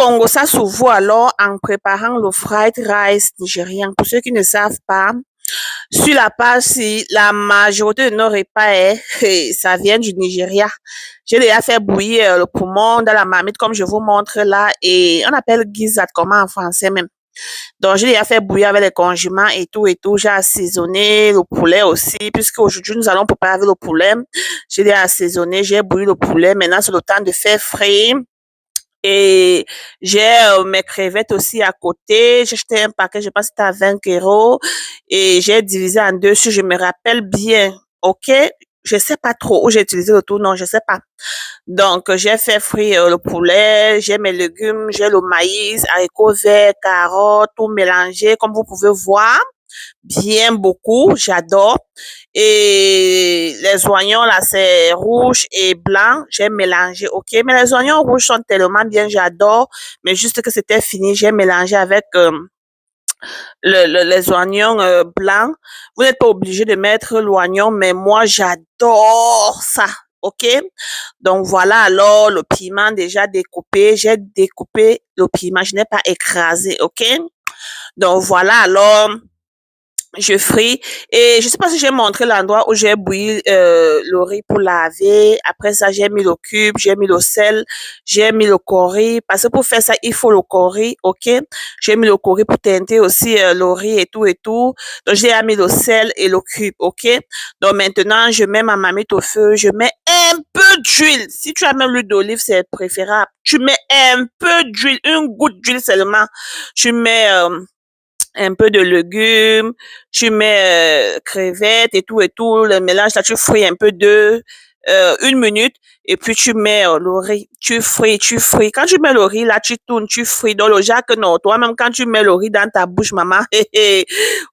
Congo, ça s'ouvre alors en préparant le fried rice nigérien. Pour ceux qui ne savent pas, sur la page, si la majorité de nos repas ça vient du Nigeria. J'ai déjà fait bouillir le poumon dans la marmite comme je vous montre là et on appelle guisade comment en français même. Donc j'ai déjà fait bouillir avec les condiments et tout et tout. J'ai assaisonné le poulet aussi puisque aujourd'hui nous allons préparer avec le poulet. J'ai déjà assaisonné, j'ai bouilli le poulet. Maintenant c'est le temps de faire frire. Et j'ai mes crevettes aussi à côté. J'ai acheté un paquet, je pense que c'était à 20 € et j'ai divisé en deux si je me rappelle bien. OK? Je sais pas trop où j'ai utilisé le tout, non, je sais pas. Donc, j'ai fait frire le poulet, j'ai mes légumes, j'ai le maïs, haricots verts, carottes, tout mélangé, comme vous pouvez voir bien beaucoup, j'adore. Et les oignons, là, c'est rouge et blanc, j'ai mélangé, ok. Mais les oignons rouges sont tellement bien, j'adore. Mais juste que c'était fini, j'ai mélangé avec les oignons blancs. Vous n'êtes pas obligé de mettre l'oignon, mais moi, j'adore ça. OK? Donc voilà, alors le piment déjà découpé. J'ai découpé le piment, je n'ai pas écrasé. OK? Donc voilà, alors je fris et je sais pas si j'ai montré l'endroit où j'ai bouilli le riz pour laver. Après ça, j'ai mis le cube, j'ai mis le sel, j'ai mis le curry. Parce que pour faire ça, il faut le curry, ok? J'ai mis le curry pour teinter aussi le riz et tout et tout. Donc j'ai mis le sel et le cube, ok? Donc maintenant, je mets ma marmite au feu, je mets un peu d'huile. Si tu as même l'huile d'olive, c'est préférable. Tu mets un peu d'huile, une goutte d'huile seulement. Tu mets un peu de légumes, tu mets crevettes et tout, le mélange là, tu fouilles un peu de 1 minute et puis tu mets le riz, tu fouilles, tu fouilles. Quand tu mets le riz là, tu tournes, tu fouilles dans le jac, non, toi-même quand tu mets le riz dans ta bouche, maman,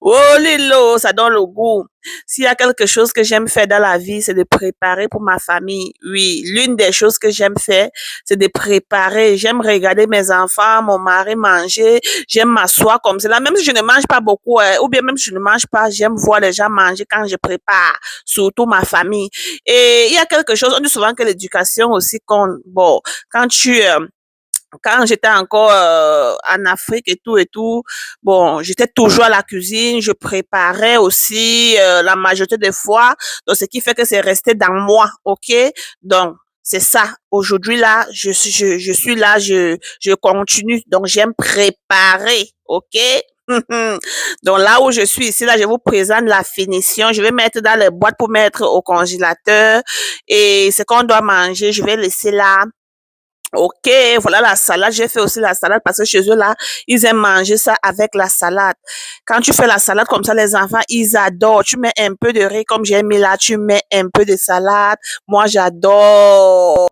oh lilo, ça donne le goût. S'il y a quelque chose que j'aime faire dans la vie, c'est de préparer pour ma famille. Oui, l'une des choses que j'aime faire, c'est de préparer. J'aime regarder mes enfants, mon mari manger. J'aime m'asseoir comme cela. Même si je ne mange pas beaucoup, ou bien même si je ne mange pas, j'aime voir les gens manger quand je prépare, surtout ma famille. Et il y a quelque chose, on dit souvent que l'éducation aussi compte. Bon, quand tu quand j'étais encore en Afrique et tout, bon, j'étais toujours à la cuisine, je préparais aussi la majorité des fois, donc ce qui fait que c'est resté dans moi, ok? Donc, c'est ça. Aujourd'hui, là, je suis là, je continue, donc j'aime préparer, ok? Donc là où je suis ici, là, je vous présente la finition. Je vais mettre dans les boîtes pour mettre au congélateur. Et ce qu'on doit manger, je vais laisser là. Ok, voilà la salade. J'ai fait aussi la salade parce que chez eux, là, ils aiment manger ça avec la salade. Quand tu fais la salade comme ça, les enfants, ils adorent. Tu mets un peu de riz comme j'ai mis là, tu mets un peu de salade. Moi, j'adore.